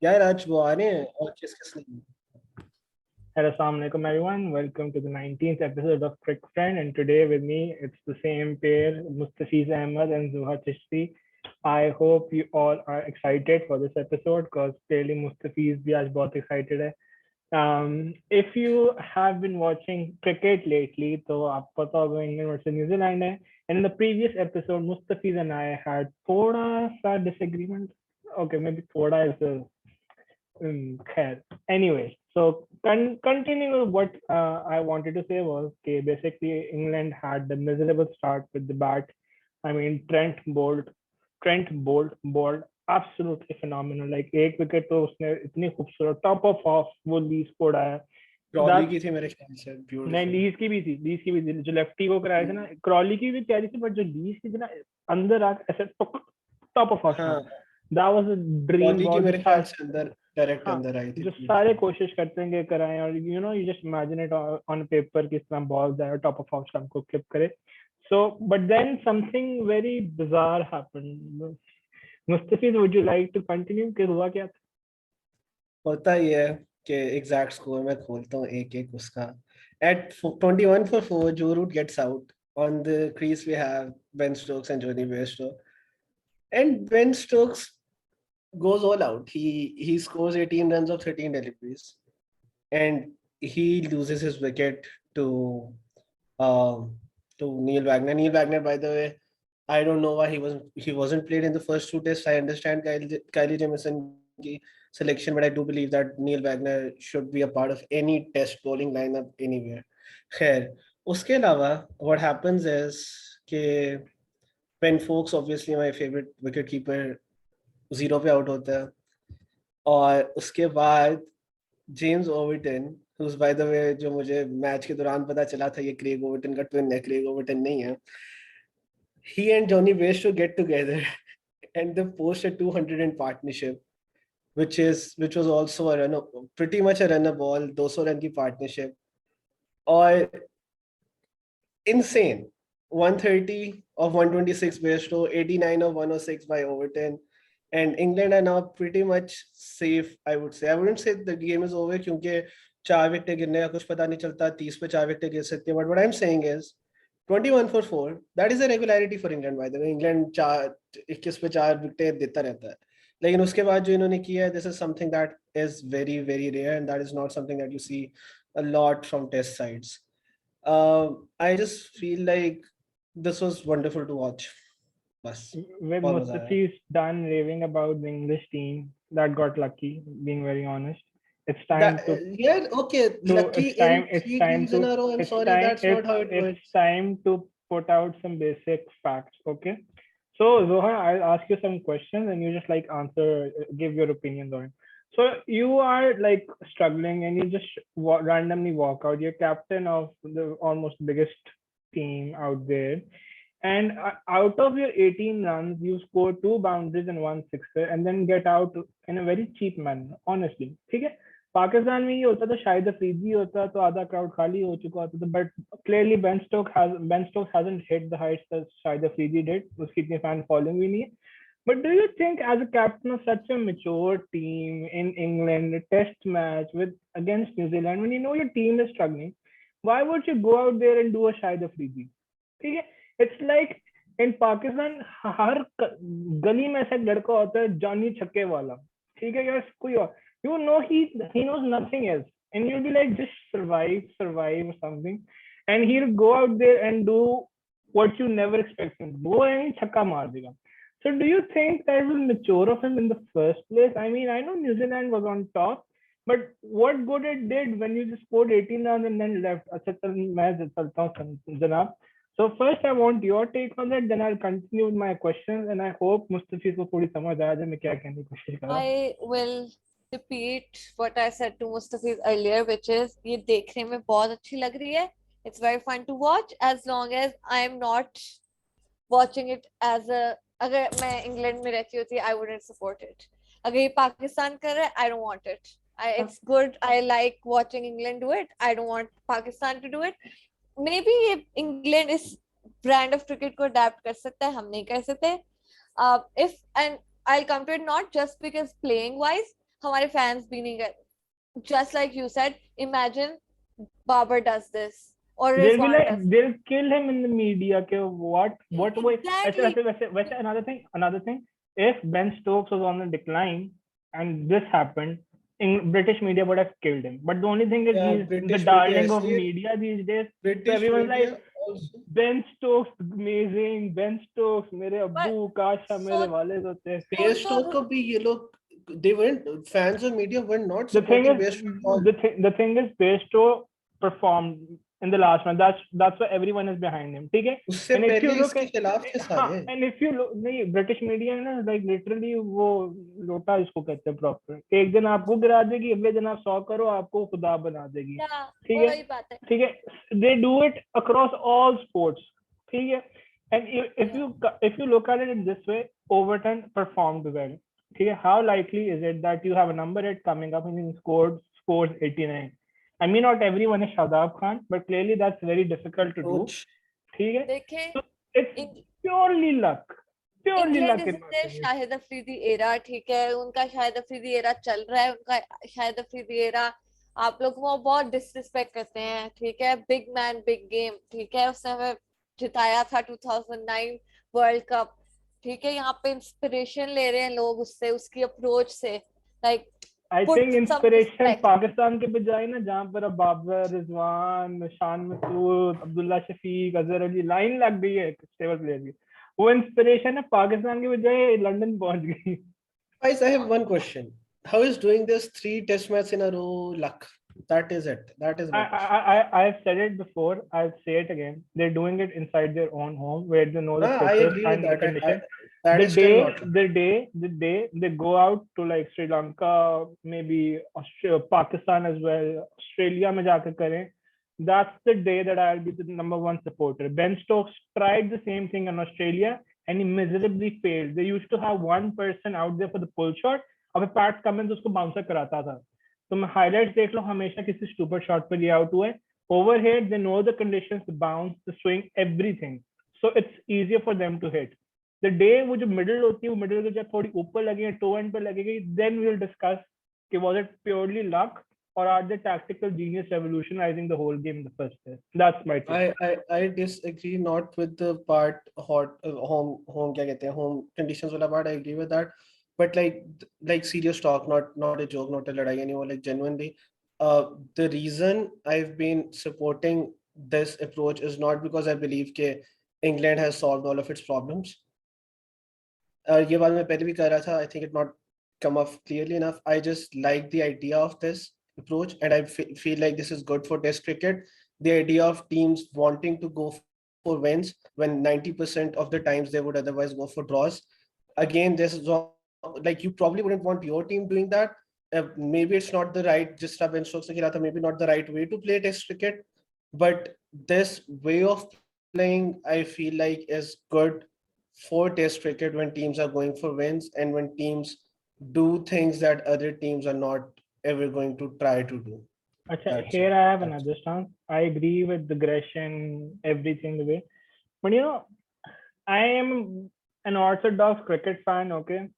यार आज वो आ रहे हैं और किस किस ने Hello, assalamu alaikum everyone. Welcome to the 19th episode of CricFriends, and today with me it's the same pair, Mustafeez and Zoha Chishti. I hope you all are excited for this episode because clearly Mustafeez bhi aaj bahut excited hai. If you have been watching cricket lately, तो आपको पता होगा England versus New Zealand है. And in the previous episode, Mustafeez and I had थोड़ा सा disagreement. Okay, maybe थोड़ा is the khair. Anyway, so continuing what I wanted to say was okay, basically England had the miserable start with the bat. I mean Trent Bolt bowled absolutely phenomenal. Like एक wicket तो उसने इतनी खूबसूरत top of of वो lease को उड़ाया. Crawley की थी मेरे ख्याल से नहीं ब्यूटीफुल लीज की भी थी जो लेफ्टी को कराया था ना. क्रॉली की भी प्यारी थी बट जो लीज की थी ना अंदर आके ऐसे टॉप ऑफ ऑफ हाँ that was a dream Crawley की बॉल. मेरे ख्याल से अंदर डायरेक्ट हाँ अंदर आई थी जो सारे ब्यूटीफुल कोशिश करते हैं कि कराएं और you just imagine it on paper किस तरह बॉल जाए टॉप ऑफ ऑफ स्टंप को क्लिप करे. So but then something very bizarre happened. Mustafiz would you like to continue कि हुआ क्या था? होता ही है कि एग्जैक्ट स्कोर मैं खोलता हूँ एक एक उसका eight 21 for 4 Joe Root gets out on the crease we have Ben Stokes and Johnny Bairstow and Ben Stokes goes all out. He scores 18 runs of 13 deliveries and he loses his wicket to um, Neil Wagner. Neil Wagner, by the way, I don't know why he wasn't played in the first two tests. I understand Kylie Jamieson ki selection, but I do believe that Neil Wagner should be a part of any test bowling lineup anywhere. Khair, उसके अलावा what happens is कि Ben Foakes, obviously my favorite wicket keeper, zero पे out होता है और उसके बाद James Overton who's by the way जो मुझे मैच के दौरान पता चला था ये क्रेग ओवर्टन का ट्विन है, क्रेग ओवर्टन नहीं है. He and Johnny Bairstow get together and they post a 200 in partnership which was also a run pretty much a runner ball 200 run की partnership और insane 130 of 126 Bairstow, 89 of 106 by Overton. And England are now pretty much safe, I would say. I wouldn't say the game is over क्योंकि 4 wicket गिरने का कुछ पता नहीं चलता 30 पे 4 विकेट गिर सकते हैं. But what I'm saying is 21 for 4, that is a regularity for England by the way. England 21 पे 4 विकेट देता रहता है. लेकिन उसके बाद जो इन्होंने किया है, this is something that is very very rare and that is not something that you see a lot from test sides. I just feel like this was wonderful to watch. Bas, With बहुत मजा आया. Mustafiz done raving about the English team that got lucky, being very honest, it's time That, to yeah, okay, lucky in it's 3 games time in to a row. I'm it's sorry, time that's not how it it's works. time to put out some basic facts. Okay, so Zoha, I'll ask you some questions and you just like answer, give your opinions on it. So you are like struggling and you just randomly walk out. You're captain of the almost biggest team out there, and out of your 18 runs, you score 2 boundaries and 1 sixer, and then get out in a very cheap manner. Honestly, ठीक है. पाकिस्तान में ये होता तो शायद अफरीदी होता तो आधा क्राउड खाली हो चुका होता तो but clearly Ben Stokes hasn't hit the heights that शायद अफरीदी did. उसकी इतनी fan following भी नहीं है. But do you think, as a captain of such a mature team in England, a test match with against New Zealand, when you know your team is struggling, why would you go out there and do a Shahid Afridi? ठीक है. It's like in Pakistan, हर गली में ऐसा लड़का होता है Johnny छक्के वाला. ठीक है. या कोई और, you know, he knows nothing else, and you'll be like just survive or something, and he'll go out there and do what you never expect him. वो है छक्का मार देगा. So do you think that was mature of him in the first place? I mean, I know New Zealand was on top, but what good it did when you just scored 18 runs and then left? अच्छा चल मैं चलता हूँ जनाब. So first I want your take on that, then I'll continue with my questions, and I hope Mustafiz को थोड़ी समझ आ जाए मैं क्या कहने की कोशिश कर रहा हूँ. I will repeat what I said to Mustafiz earlier, which is ये देखने में बहुत अच्छी लग रही है. It's very fun to watch as long as I'm not watching it as a, अगर मैं इंग्लैंड में रहती होती I wouldn't support it. अगर ये पाकिस्तान कर रहा है I don't want it. It's good. I like watching England do it. I don't want Pakistan to do it. Maybe ये England इस brand of cricket को adapt कर सकता है, हम नहीं कर सकते. If and I'll come to it not just because playing wise, हमारे fans भी नहीं गए. Just like you said, imagine Babar does this or They'll be Rizwan like, does. they'll kill him in the media. Okay, what way? Exactly. Another thing. If Ben Stokes was on the decline and this happened, in British media would have killed him. But the only thing is Yeah, he's the British media darling of ऐसे media these days. So British everyone's like, media also. Ben Stokes amazing, Ben Stokes, मेरे But अब्बू काश मेरे so वालिद होते. Bairstow तो को भी ये लोग, they weren't, fans of media were not The thing supporting is, Bairstow at all. the thing is, Bairstow performed in the last one. That's why everyone is behind him. ठीक है? उससे And if you पहले look इसके at, खिलाफ थे हाँ, सारे. and if you look, नहीं, British media ना, like literally वो लोटा इसको कहते हैं proper. एक दिन आपको गिरा देगी, अगले दिन आप 100 करो, आपको खुदा बना देगी. yeah, ठीक वो है? वही बात है. ठीक है? They do it across all sports. ठीक है? And if you look at it in this way, Overton performed well. Okay, how likely is it that you have a number 8 coming up and he scores 89? I mean, not everyone is Shadab Khan, but clearly that's very difficult to do. Coach. Okay, देखें so it's purely luck. Purely England luck is in my in opinion. Shahid Afridi era. ठीक है, उनका Shahid Afridi era चल रहा है. उनका Shahid Afridi era आप लोग वो बहुत डिसरिस्पेक्ट करते हैं. ठीक है, बिग मैन बिग गेम. ठीक है, उसने हमें जिताया था 2009 वर्ल्ड कप. ठीक है, यहाँ पे इंस्पिरेशन ले रहे हैं लोग उससे, उसकी अप्रोच से. Like I put think some inspiration respect. Pakistan के बजाय ना, जहाँ पर अब बाबर, रिजवान, शान मसूद, अब्दुल्ला शफीक, अजहर अली लाइन लग गई है स्टेबल प्लेयर की, वो इंस्पिरेशन है पाकिस्तान के बजाय लंदन पहुंच गई. Guys, I have one question. How is doing this 3 test matches in a row luck? That is it. That is my question. I've said it before. I'll say it again. They're doing it inside their own home where they know the I pitches agree with and the that. conditions. That The is still not luck. day they go out to like Sri Lanka, maybe Pakistan as well, Australia में जाकर करें. That's the day that I'll be the #1 supporter. Ben Stokes tried the same thing in Australia and he miserably failed. They used to have one person out there for the pull shot. अब PAT Cummins उसको bouncer कराता था. तुम highlights देख लो, हमेशा किसी super shot पे out हुए. Over here, they know the conditions, the bounce, the swing, everything. So it's easier for them to hit. The day वो जो middle होती है, वो middle जब थोड़ी ऊपर लगे, toe end पे लगेगी, then we'll discuss कि was it purely luck or are they tactical genius revolutionizing the whole game in the first place? That's my take. I disagree not with the part home क्या कहते हैं home conditions वाला part. I agree with that, but like serious talk, not a joke, not a लड़ाई anymore. Like genuinely, the reason I've been supporting this approach is not because I believe that England has solved all of its problems. ये बात मैं पहले भी कर रहा था. I think it not come off clearly enough. I just like the idea of this approach, and I feel like this is good for Test cricket. The idea of teams wanting to go for wins when 90% of the times they would otherwise go for draws. Again, this is like you probably wouldn't want your team doing that. Maybe it's not the right, just Ben Stokes ne khela tha, maybe not the right way to play Test cricket, but this way of playing I feel like is good for Test cricket when teams are going for wins and when teams do things that other teams are not ever going to try to do. Achha, That's here it. I have That's another stance. I agree with the aggression, everything the way. But you know, I am an orthodox cricket fan, okay?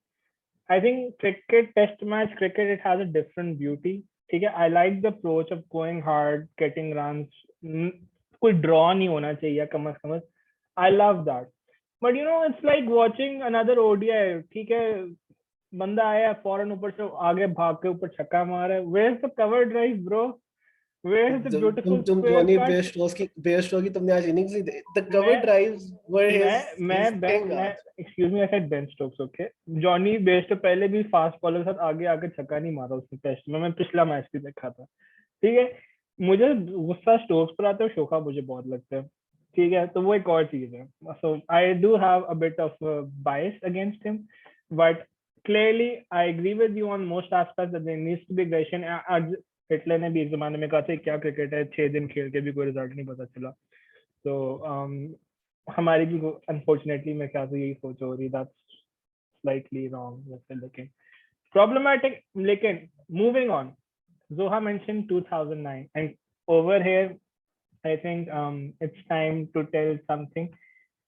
I think cricket, test match cricket, it has a different beauty. Okay, I like the approach of going hard, getting runs. कोई draw नहीं होना चाहिए कम से कम. I love that. But you know, it's like watching another ODI. ठीक है, बंदा आया फौरन ऊपर से आगे भाग के ऊपर छक्का मारा. Where's the cover drive, bro? Where's the beautiful square Dhoni cut? Bairstow की तुमने आज इनिंग्स नहीं दे. The cover drives were his thing. Excuse me, I said Ben Stokes, okay? Jonny Bairstow पहले भी फास्ट बॉलर के साथ आगे आके छक्का नहीं मारा उसने टेस्ट में. मैं पिछला मैच भी देखा था. ठीक है, मुझे गुस्सा स्टोक्स पर आता है, शोका मुझे बहुत लगता है. ठीक है, तो वो एक और चीज है. So I do have a bit of a bias against him, but clearly I agree with you on most aspects that there needs to be aggression. Hitler ने भी एक जमाने में कहा था क्या क्रिकेट है, 6 दिन खेल के भी कोई रिजल्ट नहीं पता चला. तो हमारी भी अनफॉर्चुनेटली मैं क्या तो यही सोच हो रही. दैट्स स्लाइटली रॉन्ग, लेकिन प्रॉब्लमैटिक. लेकिन moving on, Zoha mentioned 2009, and over here I think it's time to tell something.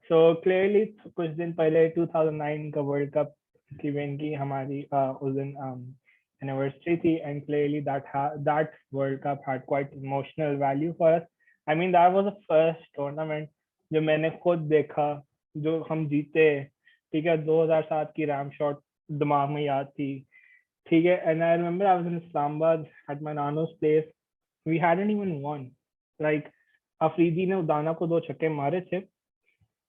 So clearly कुछ दिन पहले 2009 का वर्ल्ड कप की वेन की हमारी उस दिन anniversary thi, and clearly that World Cup had quite emotional value for us. I mean, that was the first tournament जो मैंने खुद देखा, जो हम जीते, ठीक है, 2007 की रैम शॉट दिमाग में याद थी, ठीक है, and I remember I was in Islamabad at my nano's place. We hadn't even won. Like, Afridi ने उदाना को 2 छक्के मारे थे,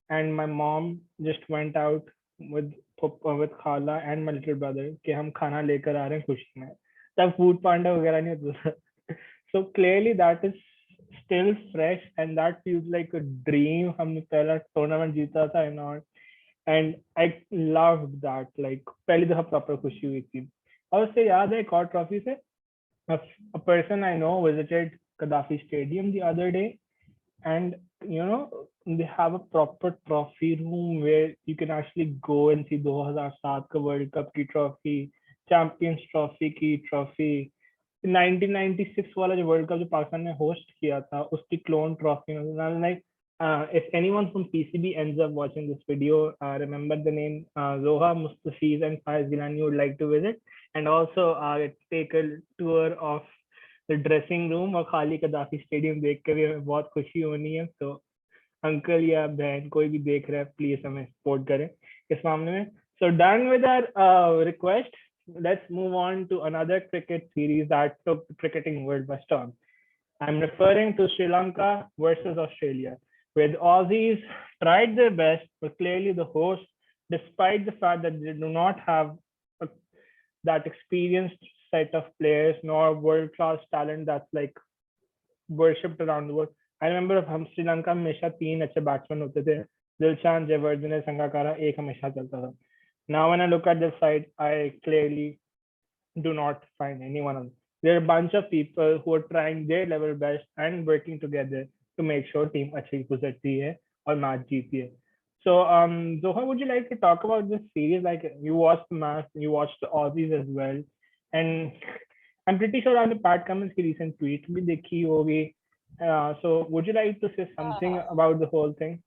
and my mom just went out with Khala and my little brother कि हम खाना लेकर आ रहे हैं खुशी में, तब फूड पांडा वगैरह नहीं होता था. So clearly that is still fresh and that feels like a dream. हमने पहला टूर्नामेंट जीता था and I loved that. Like पहली दफा प्रॉपर खुशी हुई थी. और उससे याद है एक और ट्रॉफी से, a person I know visited Gaddafi Stadium the other day, and they have a proper trophy room where you can actually go and see 2007 का World Cup की trophy, Champions Trophy की trophy, 1996 वाला जो World Cup जो पाकिस्तान ने host किया था उसकी clone trophy. Like, if anyone from PCB ends up watching this video, remember the name Zoha, Mustafeez and Faaiz you would like to visit, and also take a tour of the dressing room और खाली कदाफी stadium देख कर भी हमें बहुत खुशी होनी है. तो अंकल या बहन कोई भी देख रहा है प्लीज हमें सपोर्ट करें इस मामले में. So done with our request, let's move on to another cricket series that took the cricketing world by storm. I'm referring to Sri Lanka versus Australia, where the Aussies tried their best, but clearly the hosts, despite the fact that they do not have that experienced set of players nor world-class talent that's like worshipped around the world. I remember हम श्रीलंका में हमेशा 3 अच्छे batsman होते थे, दिलशान, जयवर्धने, संगाकारा, एक हमेशा चलता था. Now when I look at this side, I clearly do not find anyone else. There are a bunch of people who are trying their level best and working together to make sure team अच्छी गुजरती है और match जीती है. So, Zoha, would you like to talk about this series? Like, you watched the match, you watched the Aussies as well, and I'm pretty sure आपने Pat Cummins की recent tweet भी देखी होगी. So, would you like to say something about the whole thing?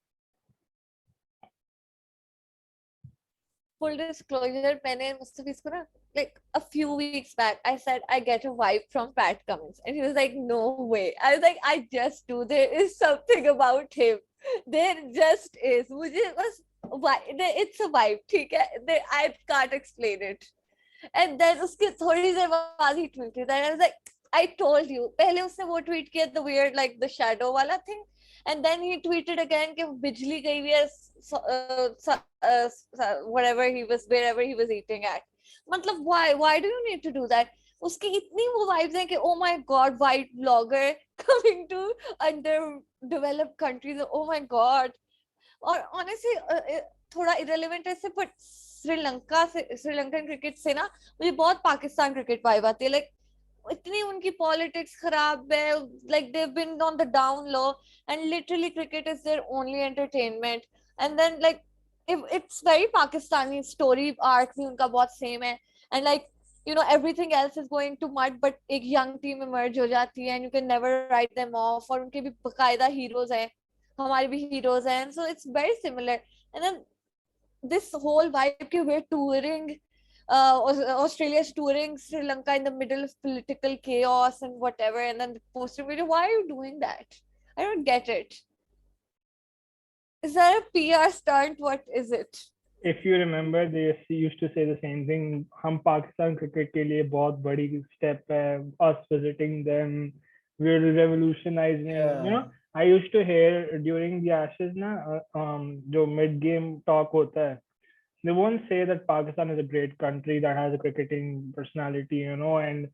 Full disclosure, मैंने मुस्तफीज को ना like a few weeks back I said I get a vibe from Pat Cummins and he was like no way. I was like I just do, there is something about him, there just is. मुझे बस it's a vibe, ठीक है, I can't explain it. And then उसके थोड़ी देर बाद ही tweeted and I was like I told you. पहले उसने वो tweet किया the weird like the shadow वाला thing, and then he tweeted again कि बिजली गई हुई है whatever he was, wherever he was eating at. मतलब why do you need to do that? उसकी इतनी वो vibes हैं कि oh my god, white blogger coming to underdeveloped countries, oh my god. और honestly थोड़ा irrelevant है but श्रीलंकन क्रिकेट से ना मुझे बहुत पाकिस्तान क्रिकेट वाइब आती है. लाइक इतनी उनकी पॉलिटिक्स खराब है, like they've been on the down low and literally cricket is their only entertainment. And then like it's very Pakistani story arc भी उनका बहुत same है, and like everything else is going to mud but एक young team emerge हो जाती है and you can never write them off. और उनके भी बकायदा heroes हैं, हमारे भी heroes हैं, so it's very similar. And then this whole vibe कि we're touring Australia's touring Sri Lanka in the middle of political chaos and whatever, and then the poster video, why are you doing that? I don't get it. Is that a PR stunt? What is it? If you remember, they used to say the same thing. हम Pakistan cricket के लिए बहुत बड़ी step है. Us visiting them, we're revolutionizing. I used to hear during the Ashes ना जो mid game talk होता है, they won't say that Pakistan is a great country that has a cricketing personality, and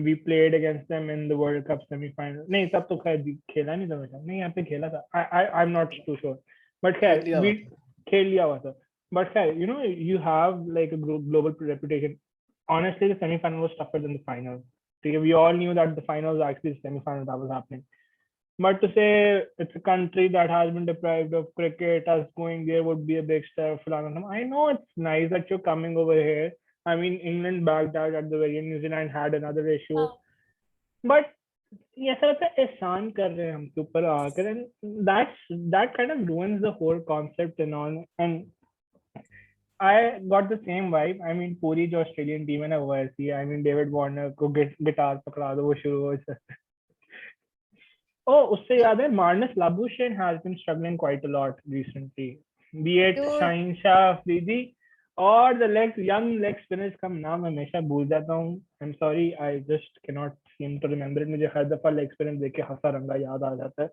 we played against them in the World Cup semi-final. नहीं तब तो खैर खेला नहीं था बेटा, नहीं यहाँ पे खेला था. I'm not too sure, but खैर we खेल लिया हुआ था. But खैर you have like a global reputation. Honestly, the semi-final was tougher than the final. We all knew that the final was actually the semi-final that was happening. But to say it's a country that has been deprived of cricket, us going there would be a big step. I know it's nice that you're coming over here. I mean, England backed out at the very end. New Zealand had another issue. But yes, ehsan kar rahe hum ke upar aakar, and that kind of ruins the whole concept and all. And I got the same vibe. I mean, पूरी जो Australian team है ना वो ऐसी है. I mean, David Warner को guitar पकड़ा दो वो शुरू हो जाता है. Oh, उससे याद है Marnus Labuschagne has been struggling quite a lot recently. Be it Dude, Shaheen Shah Afridi or the young leg spinners का नाम हमेशा भूल जाता हूँ. I'm sorry, I just cannot seem to remember it. मुझे हर दफा leg spinner देख के हसारंगा याद आ जाता है.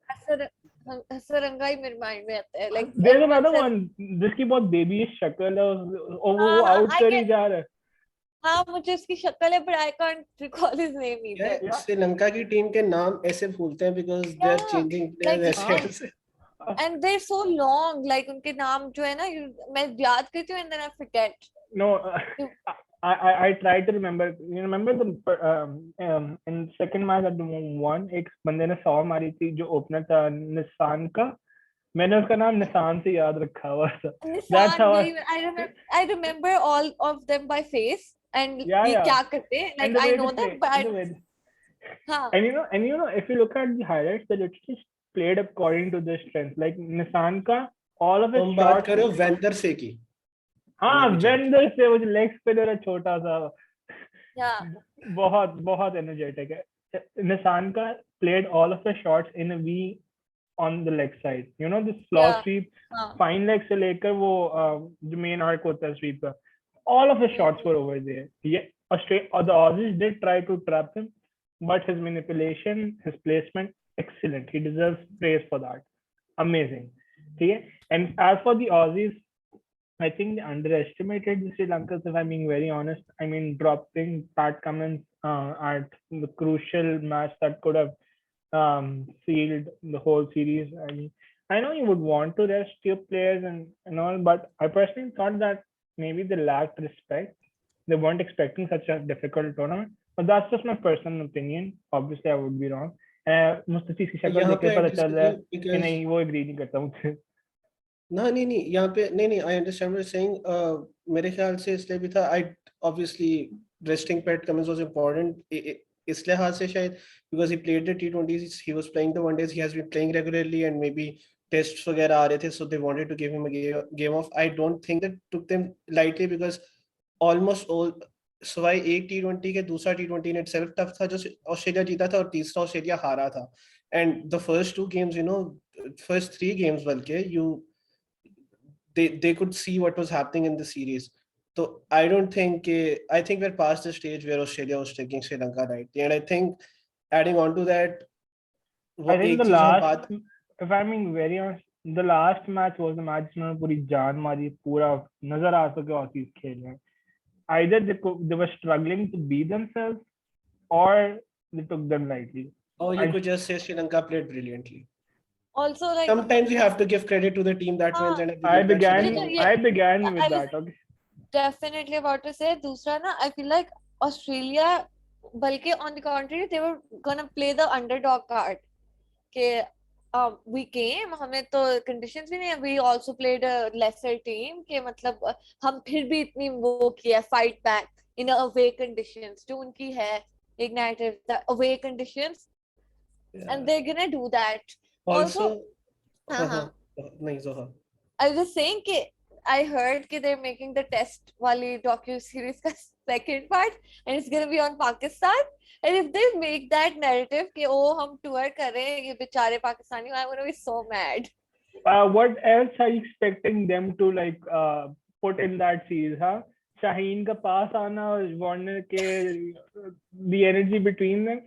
हसरंगा ही मेरे माइंड में आता है. Like There's everyone another says, one जिसकी बहुत बेबी शक्ल है और वो हाँ आउट I कर ही get, जा रहा है. हाँ मुझे उसकी शक्ल है but I can't recall his name either. Yeah, Sri Lanka की टीम के नाम ऐसे भूलते हैं because they are Yeah, changing like players हाँ. ऐसे. and they're so long. Like उनके नाम जो है ना मैं याद करती हूँ and then I forget. No, I try to remember. You remember the in second match at the one एक बंदे ने 100 मारी थी जो ओपनर था निशान का. मैंने उसका नाम निशान से याद रखा हुआ था. That's how I remember all of them by face and yeah, ये yeah. क्या करते हैं. Like And the I way know they them play, but and the way हाँ and you know if you look at the highlights, they literally played according to their strength. Like निशान का all of his तुम बात shots. करो वेंदर से की. हाँ वेंदर से वो लेग स्पिनर है छोटा सा. yeah बहुत बहुत एनर्जेटिक है. निशान का played all of the shots in a V on the leg side. You know the slow yeah sweep, हाँ fine leg से लेकर वो जो main arc होता है sweep का. All of his shots were over there. Yeah, the Aussies did try to trap him, but his manipulation, his placement, excellent. He deserves praise for that. Amazing. Okay? And as for the Aussies, I think they underestimated the Sri Lankans, if I'm being very honest. I mean, dropping Pat Cummins at the crucial match that could have sealed the whole series. I mean, I know you would want to rest your players and all, but I personally thought that maybe they lacked respect. They weren't expecting such a difficult tournament. But that's just my personal opinion. Obviously, I would be wrong. Mustafiz की शक्ल यहाँ देख के पे I पता चल रहा है disagree कि because नहीं वो एग्री नहीं करता मुझसे. ना नहीं यहाँ पे नहीं I understand what you're saying. मेरे ख्याल से इसलिए भी था. I obviously resting Pat Cummins was important. इस लिहाज से शायद because he played the T20s, he was playing the one days, he has been playing regularly and maybe tests वगैरह आ रहे थे, so they wanted to give him a game off. I don't think that took them lightly because almost all Sawai एक T20 के दूसरा T20 in itself tough था जो Australia जीता था और तीसरा ऑस्ट्रेलिया हारा था. And the first two games, you know, first three games बल्कि they could see what was happening in the series. So I don't think I think we're past the stage where Australia was taking Sri Lanka rightly, and I think adding on to that, I think the last, if I'm being very honest, the last match was the match जिन्होंने पूरी जान मारी पूरा नजर आ सके Aussies खेल में. Either they were struggling to be themselves or they took them lightly. or you could just say Sri Lanka played brilliantly. also like Sometimes you have to give credit to the team that wins, and I began I with was that. Okay. definitely about to say दूसरा ना I feel like Australia बल्कि on the contrary they were gonna play the underdog card कि we came हमें तो conditions भी नहीं है, we also played a lesser team कि मतलब हम फिर भी इतनी वो किया fight back in a away conditions जो उनकी है एक narrative the away conditions and they're gonna do that. Also नहीं Zoha. I was just saying कि I heard कि they're making the test वाली docu series का second part and it's gonna be on Pakistan. And if they make that narrative कि ओ हम tour कर रहे हैं ये बेचारे Pakistani, I'm gonna be so mad. What else are you expecting them to like put in that series? Huh? Shaheen का पास आना और Warner के the energy between them.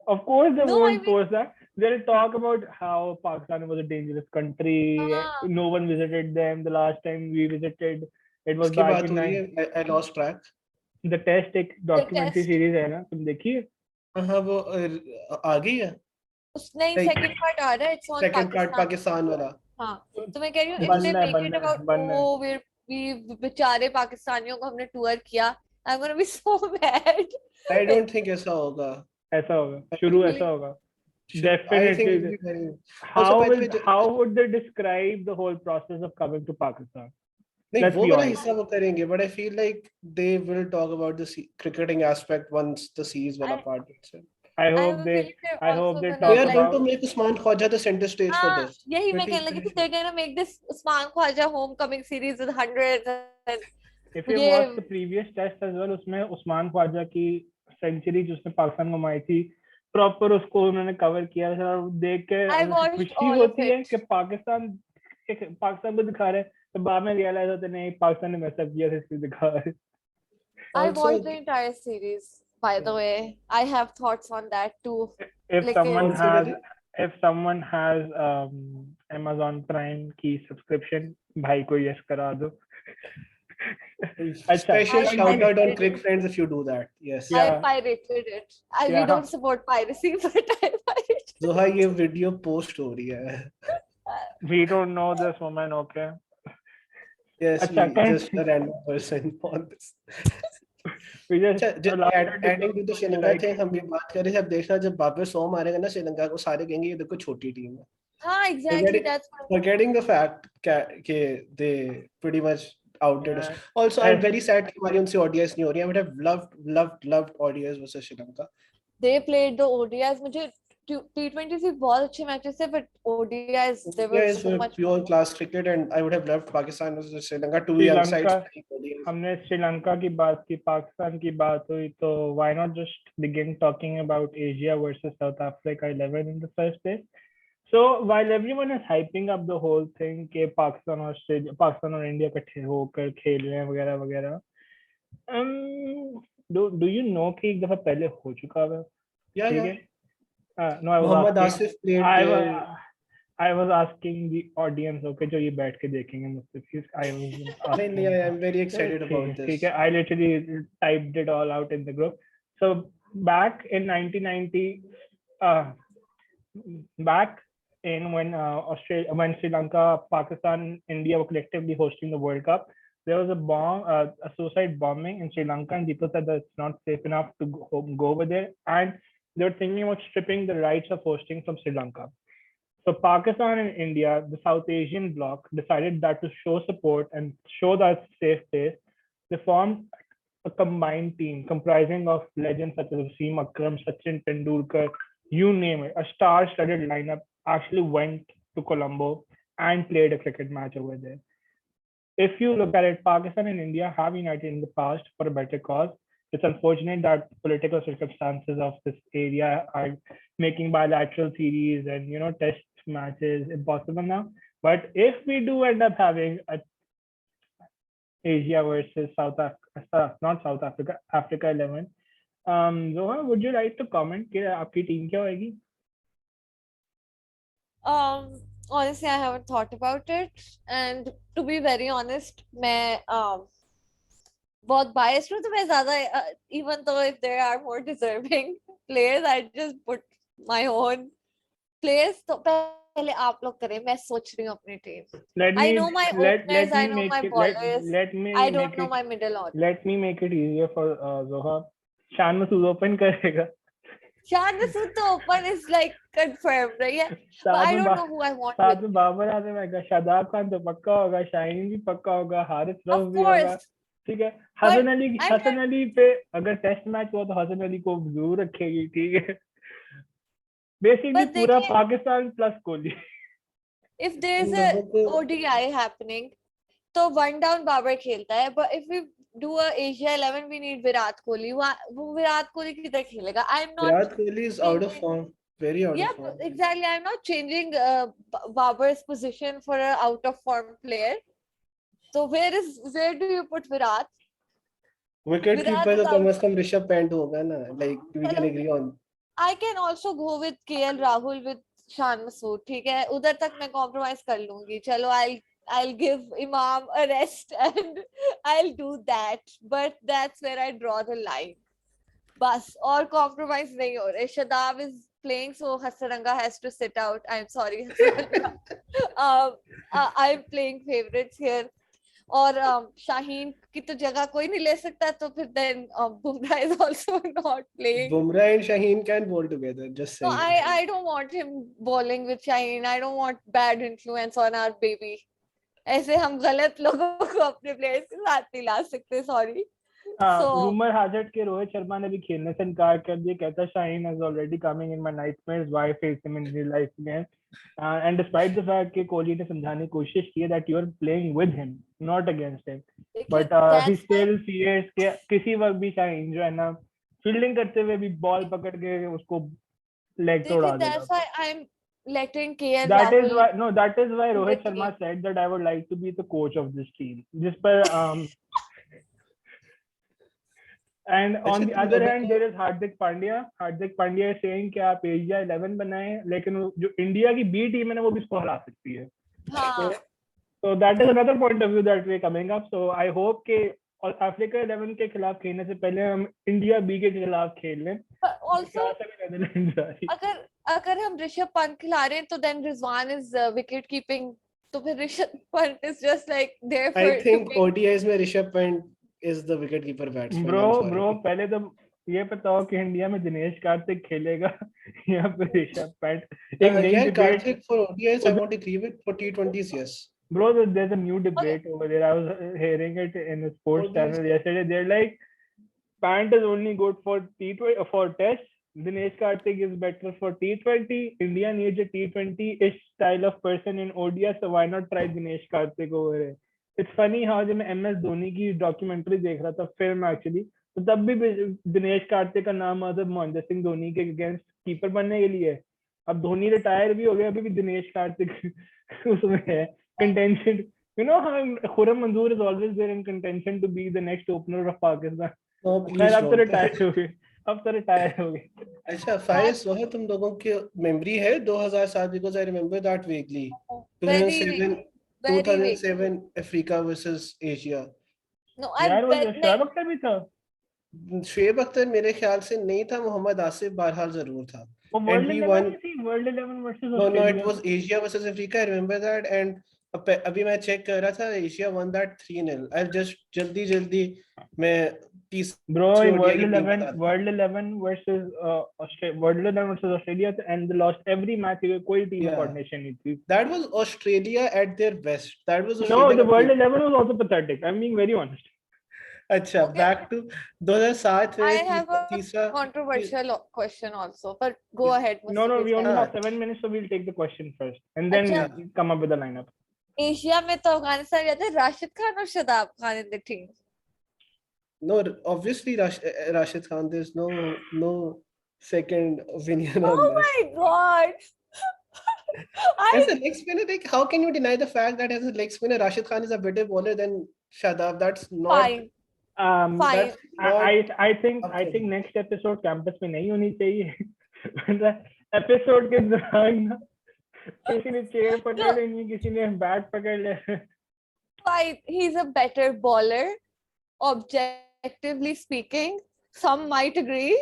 Of course they won't force that. They'll talk about how Pakistan was a dangerous country. No one visited them. The last time we visited, it was back in I lost track. The test एक documentary series है ना, तुम देखिए? हाँ वो आ गई है. उसने second part आ रहा है. It's on second Pakistan. part Pakistan वाला. हाँ तो मैं कह रही हूँ if they make it about oh we बेचारे पाकिस्तानियों को हमने tour किया, I'm gonna be so mad. I don't think ऐसा होगा. ऐसा होगा. शुरू ऐसा होगा. Definitely. How would they describe the whole process of coming to Pakistan? नहीं वो वाला हिस्सा वो करेंगे, but I feel like they will talk about the cricketing aspect once the series वाला part is. I hope they talk about. They are going to make Usman Khwaja the center stage for this. यही मैं कहने लगी कि they're gonna make this Usman Khwaja homecoming series with hundreds and If you watch the previous test as well, उसमें उस्मान ख्वाजा की century जिसने पाकिस्तान को मारी थी, प्रॉपर उसको उन्होंने कवर किया था, और देख के खुशी होती है कि पाकिस्तान को दिखा रहे हैं, तो बाद में रियलाइज होता है नहीं पाकिस्तान ने मैच अप किया था इसलिए दिखा रहे हैं. I watched the entire series, by the way. I have thoughts on that too. If someone has Amazon Prime की subscription, भाई को yes करा दो. Special shout out on CricFriends if you do that. Yes. I pirated it. We don't support piracy, but I pirated. Zoha, ये video post हो रही है. We don't know this woman, okay? Yes, just a random person on this. We just adding to the Sri Lanka thing, हम भी बात करें जब देखना जब वापस 100 मारेगा ना श्रीलंका को, सारे कहेंगे ये देखो छोटी टीम है. हाँ, exactly. That's forgetting the fact कि they pretty much outdid us. Also, I'm very sad कि हमारी उनसे ODIs नहीं हो रही. I would have loved ODIs versus Sri Lanka. They played the ODIs. मुझे T20 से बहुत अच्छे मैचेस थे, but ODIs they were so much pure class cricket, and I would have loved Pakistan versus Sri Lanka to be on sides. हमने श्रीलंका की बात की, पाकिस्तान की बात हुई, तो why not just begin talking about Asia versus South Africa 11 in the first place? So while everyone is hyping up the whole thing कि पाकिस्तान और इंडिया इकट्ठे होकर खेल रहे हैं वगैरह वगैरह, do you know कि एक दफा पहले हो चुका है? Yeah. No, I was asking the audience, okay, जो ये बैठ के देखेंगे मुझसे, I am very excited about this. ठीक है, I literally typed it all out in the group. So back in 1990, when Sri Lanka, Pakistan, India were collectively hosting the World Cup, there was a suicide bombing in Sri Lanka, and people said that it's not safe enough to go over there, and they were thinking about stripping the rights of hosting from Sri Lanka. So Pakistan and India, the South Asian bloc, decided that to show support and show that it's a safe place, they formed a combined team comprising of legends such as Wasim Akram, Sachin Tendulkar, you name it. A star-studded lineup actually went to Colombo and played a cricket match over there. If you look at it, Pakistan and India have united in the past for a better cause. It's unfortunate that political circumstances of this area are making bilateral series and test matches impossible now. But if we do end up having a Asia versus Africa 11, Zoha, would you like to comment कि आपकी team क्या होगी? Honestly, I haven't thought about it, and to be very honest, मैं बहुत biased हूँ, तो मैं ज़्यादा even though if there are more deserving players, I just put my own players. तो पहले आप लोग करें, मैं सोच रही हूँ अपनी team. I know my openers, I know my bowlers. I don't know my middle order. Let me make it easier for Zoha. Shan Masood open करेगा. Shan Masood to open is like confirmed, right? But I don't know who I want. साथ में बाबर आजम आएगा, शादाब खान तो पक्का होगा, शाहीन भी पक्का होगा, हारिस रऊफ भी होगा, ठीक है. हसन अली पे अगर टेस्ट मैच हुआ तो हसन अली को जरूर रखेगी, ठीक है. Basically पूरा Pakistan plus Kohli. If there is a ODI happening, तो one down बाबर खेलता है. But if we do a Asia 11, we need Virat Kohli. वो Virat Kohli किधर खेलेगा? Virat Kohli is out of form. Very out of form. Yeah, exactly. I'm not changing Babar's position for an out of form player. So where do you put Virat? Wicket keeper तो कम से कम ऋषभ पंत होगा ना. Like we can agree on. I can also go with KL Rahul with Shan Masood. ठीक है, उधर तक मैं compromise कर लूँगी. चलो, I'll give Imam a rest and I'll do that. But that's where I draw the line. बस और compromise नहीं हो रहे. Shadab is playing, so Hasaranga has to sit out. I'm sorry, Hasaranga. I'm playing favorites here. और शाहीन की तो जगह कोई नहीं ले सकता, तो फिर then Bumrah is also not playing. Bumrah and Shaheen can bowl together, just saying. No, I don't want him bowling with Shaheen. I don't want bad influence on our baby. ऐसे हम गलत लोगों को अपने प्लेयर्स के साथ नहीं ला सकते, sorry. So rumor has it कि रोहित शर्मा ने भी खेलने से इनकार कर दिया, कहता Shaheen is already coming in my nightmares, why face him in real life again? And despite the fact कि कोहली ने समझाने की कोशिश की that you are playing with him, not against him, but he that's why still fears कि किसी वक्त भी Shaheen जो है ना फील्डिंग करते हुए भी बॉल पकड़ के उसको लेग तोड़ा देगा. that's why I'm letting KL That is Rahul why that is why do Rohit the Sharma game. said that I would like to be the coach of this team. जिस पर and on अच्छा the तुम other दोनों hand को there is Hardik Pandya. Hardik Pandya is saying कि आप Asia 11 बनाएं, लेकिन जो इंडिया की बी टीम है ना वो भी इसको हरा सकती है. हाँ. So that is another point of view that we coming up. So I hope कि और अफ्रीका 11 के खिलाफ खेलने से पहले हम इंडिया बी के खिलाफ खेल लें. But also अगर अगर हम ऋषभ पंत खिला रहे हैं तो then Rizwan is wicket keeping, तो फिर Rishabh Pant is just like there for I think ODIs में Rishabh Pant is the wicket-keeper batsman. I'm sorry. Bro पहले तो ये पता हो कि इंडिया में दिनेश कार्तिक खेलेगा या फिर ऋषभ पंत. एक नई Yeah, debate. Karthik for ODIs, I won't agree with. For T20s, yes. Bro, there's a new debate over there. I was hearing it in a sports channel yesterday. They're like, Pant is only good for T20 for Test. Dinesh Karthik is better for T20. India needs a T20-ish style of person in ODI, so why not try Dinesh Karthik over here? It's funny how जब मैं MS Dhoni की documentary देख रहा था, film actually, तो तब भी दिनेश कार्तिक का नाम मतलब महेंद्र सिंह धोनी के अगेंस्ट कीपर बनने के लिए. अब धोनी रिटायर भी हो गया, अभी भी दिनेश कार्तिक उसमें है contention. You know how Khurram Manzoor is always there in contention to be the next opener of Pakistan. No, please अब तो don't. रिटायर हो गए. अब तो रिटायर हो गए. अच्छा फाइज वह तुम लोगों की मेमोरी है 2007 because I remember that vaguely. very 2007 Africa versus Asia. No, I यार वो bet शोएब अख्तर भी था. शोएब अख्तर मेरे ख्याल से नहीं था, मोहम्मद आसिफ बहरहाल जरूर था. वो And वर्ल्ड we 11 won. में थी. World 11 versus No, it Australia. was Asia versus Africa. I remember that. And अभी मैं चेक कर रहा था, Asia won that 3-0. I'll just जल्दी मैं Bro, world 11 world 11 versus world 11 versus Australia and they lost every match. कोई team coordination नहीं थी. That was Australia at their best. That was No, Australia. the world 11 was also pathetic. I'm being very honest. अच्छा, Okay. back to 2007 I में have a तीसरा controversial question also, but go ahead. No, we only हाँ. have 7 minutes, so we'll take the question first and then अच्छा. come up with the lineup. Asia में तो अफगानिस्तान गया था राशिद खान और Shadab Khan in the team. No, obviously Rashid Khan. There's no second opinion on Oh this. my god. As a leg spinner, like, how can you deny the fact that as a leg spinner, Rashid Khan is a better bowler than Shadab? That's not. Fine. Fine. That's not I think next episode campus में नहीं होनी चाहिए. Episode के दौरान किसी ने chair पकड़ लेनी, किसी ने बैट पकड़ ले. Fine. He's a better bowler, objectively speaking. Some might agree,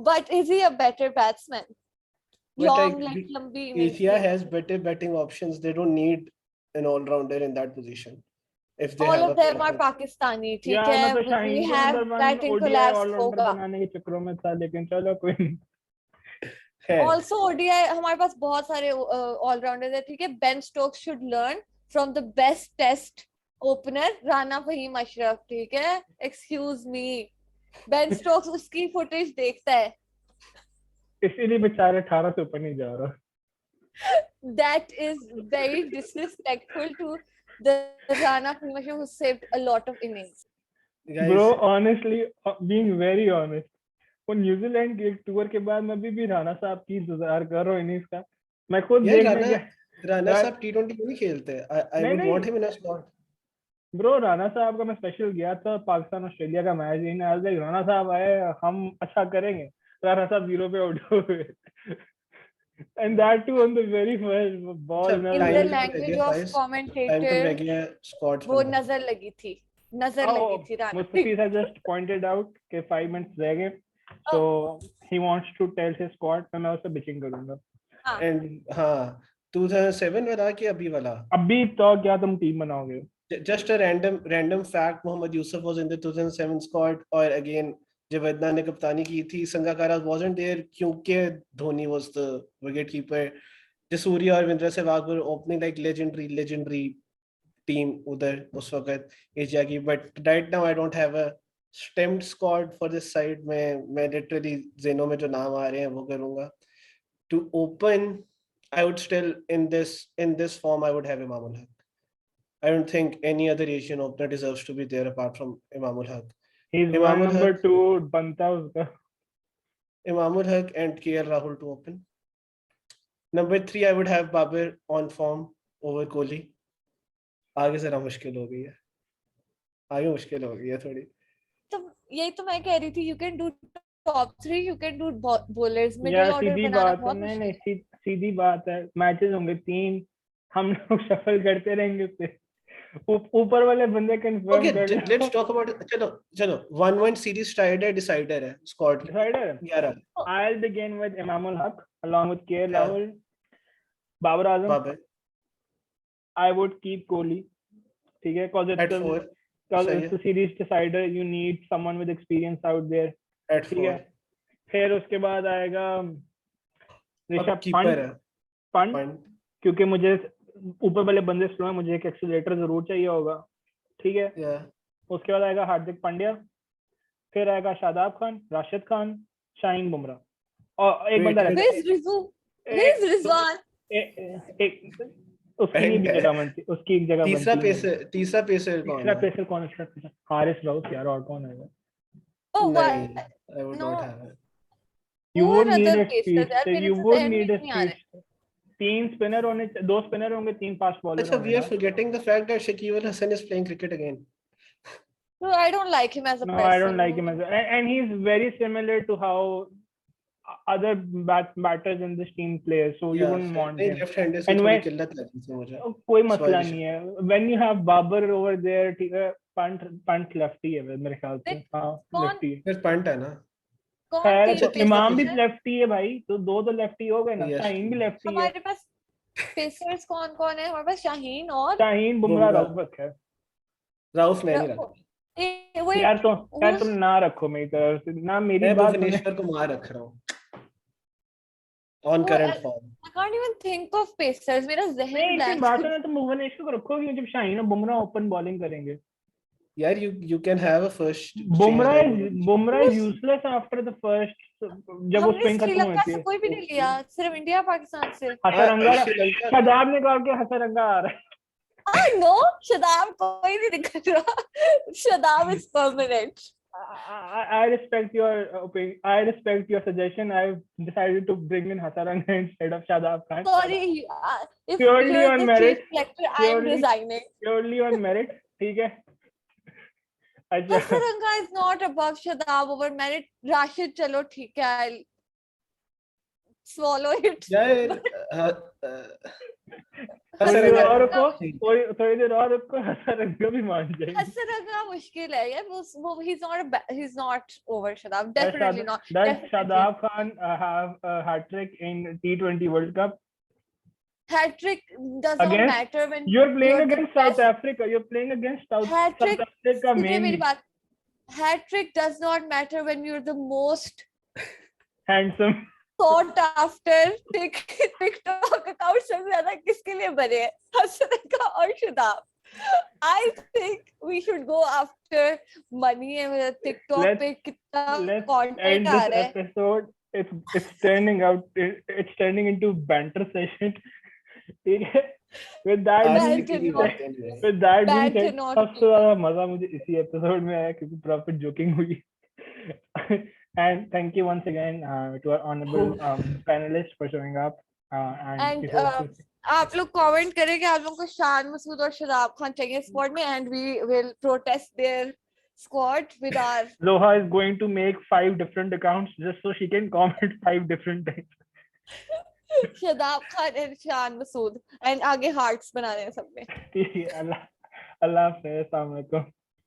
but is he a better batsman? Long, like lambi. Asia has better batting options. They don't need an all-rounder in that position. If they all have of them are Pakistani. ठीक है, we have batting collapse होगा. बनाने के चक्करों में था, लेकिन चलो कोई नहीं. Also ODI हमारे पास बहुत सारे all-rounders हैं. ठीक है, Ben Stokes should learn from the best test opener Rana Faheem Ashraf. ठीक है, excuse me. Ben Stokes उसकी footage देखता है. इसीलिए बेचारे 18 से ऊपर नहीं जा रहा. That is very disrespectful to the Rana Fahim Ashraf who saved a lot of innings. Guys, Bro, honestly, being very honest, वो न्यूजीलैंड के एक टूर के बाद मैं भी राणा साहब की इंतजार कर रहा हूँ इनिंग्स का. मैं खुद देखने गया. राणा साहब T20 क्यों नहीं खेलते? I would want him in a squad. Bro, Rana साहब का मैं स्पेशल गया था पाकिस्तान ऑस्ट्रेलिया का मैच देखने. आज तक राणा साहब आए, हम अच्छा करेंगे. राणा साहब 0 पे आउट हो गए. And that too on the very first ball. In the language of commentator, वो नजर लगी थी. Mustafeez has just pointed out कि 5 minutes रह गए. So he wants to tell his squad, तो मैं उससे bitching करूँगा. And हाँ, 2007 वाला कि अभी वाला? अभी तो क्या तुम टीम बनाओगे? Just a random fact. Mohammad Yusuf was in the 2007 squad, और again जब अदनान ने कप्तानी की थी, संगाकारा wasn't there क्योंकि Dhoni was the wicket keeper. जसूरिया और विंद्रा Sehwag were opening like legendary team उधर उस वक्त एशिया की. But right now I don't have a stemmed squad for this side में मैं लिटरली जेनो में जो नाम आ रहे हैं वो करूंगा. To open, I would still in this form I would have Imamul Haq. I don't think any other Asian opener deserves to be there apart from Imamul Haq. He's one Imamul number Haq, 2 बनता उसका. Imamul Haq and KL Rahul to open. Number 3 I would have Babir on form over Kohli. आगे जरा मुश्किल हो गई है. आगे मुश्किल हो गई है थोड़ी. तो यही तो मैं कह रही थी, you can do top 3, you can do bowlers, middle यार order सीधी बनाना बात है, बहुत नहीं मुश्किल नहीं है. सीधी बात है. मैचेस होंगे 3, हम लोग शफल करते रहेंगे फिर ऊपर वाले बंदे कंफर्म Okay, कर let's talk about चलो 1-1 series tied है, decider है squad decider. 11. I'll begin with Imamul Haq along with KL Yeah. Rahul, Babar Azam. Babir I would keep Kohli. ठीक है, at 4. it's a series decider. You need someone with experience out there. At ठीक 4. है. फिर उसके बाद आएगा Rishabh keeper है पंत, क्योंकि मुझे ऊपर वाले बंदे स्लो हैं, मुझे एक एक्सीलरेटर जरूर चाहिए होगा. ठीक है. Yeah. उसके बाद आएगा हार्दिक पांड्या, फिर आएगा शादाब खान, राशिद खान, शाहीन बुमराह, और एक बंदा रहता Where's Rizu? Where's Rizwan? है. उसकी नहीं भी जगह बनती, उसकी एक जगह तीसरा बनती है. तीसरा पेसर कौन तीसरा है? पेसर कौन है? हारिस राउफ यार, और कौन है? Oh, नहीं, what? I would No. not have it. You Who would are need other a pacers? speed. यार मेरे You से would ध्यान need a नहीं आ रहा है. speed. 3 स्पिनर होने, 2 स्पिनर होंगे, 3 फास्ट बॉलर अच्छा, होंगे. we are forgetting the fact that Shakib Al Hasan is playing cricket again. No, I don't like him as a No, person. I don't like him as and he's very similar to how other batters in this team play, so you wouldn't want him. left handers की And थोड़ी when किल्लत लगी थी मुझे. कोई मसला नहीं है. When you have Babar over there, ठीक है, पंट लेफ्टी है मेरे ख्याल से. हाँ, लेफ्टी है. फिर पंट है ना. कौन खैर, तीन तो इमाम भी pacers हैं? लेफ्टी है भाई, तो दो लेफ्टी हो गए ना. Yes. शाहीन भी लेफ्टी है. हमारे पास पेसर्स कौन कौन है? हमारे पास शाहीन और शाहीन, बुमराह, बुमराह. राउफ है. राउफ नहीं रखा. wait, यार तुम ना रखो मेरी तरफ से ना, मेरी मैं बात सुने. भुवनेश्वर कुमार रख रहा हूँ on current form. I can't even think of pacers. मेरा नहीं, जहन इसकी blank. बात है ना, तुम भुवनेश्वर को रखोगे जब शाहीन और बुमराह ओपन बॉलिंग करेंगे. यार you can have a first. Bumrah is useless after the first, जब वो हमने स्पिन खत्म श्रीलंका होती से है. कोई भी नहीं लिया, सिर्फ इंडिया पाकिस्तान से. हसरंगा, श्रीलंका शदाब ने कहा कि हसरंगा आ रहा है. No, शदाब कोई नहीं दिख रहा. Shadab is permanent. I respect your opinion. I respect your suggestion. I've decided to bring in Hasaranga instead of Shadab Khan. Sorry, if Purely you're on the merit. chief selector, I am resigning. Purely on merit. ठीक है. अच्छा. Hasaranga is not above Shadab over merit. Rashid, चलो ठीक है, I'll swallow it. यार थोड़ी देर और हसरंगा रुको, थोड़ी देर और रुको, हसरंगा भी मान जाएंगे. Hasaranga मुश्किल है यार. वो he's not over Shadab. Definitely not. Does Definitely. Shadab Khan have a hat trick in T20 World Cup? Hat-trick does not matter when You're playing you're against the best. South Africa. You're playing against South Hat-trick, Africa सुनिए मेरी mainly. बात. Hat-trick does not matter when you're the most Handsome. sought after TikTok account सबसे ज्यादा किसके लिए बने हैं? हसरंगा और Shadab. I think we should go after money and TikTok पे कितना content End आ this रहा है. episode. It's turning into banter session. ठीक है. With that being said, सबसे ज्यादा मजा मुझे इसी एपिसोड में आया क्योंकि प्रॉपर जोकिंग हुई. And thank you once again to our honorable panelists for showing up. And आप लोग कमेंट करें कि आप लोगों को शान मसूद और शदाब खान चाहिए स्क्वाड में, and we will protest their squad with our. Zoha is going to make 5 different accounts just so she can comment 5 different times. Shadab Khan and Shan Masood and आगे hearts बनाने हैं सब में. अल्लाह हाफ़िज़. अस्सलाम वालेकुम.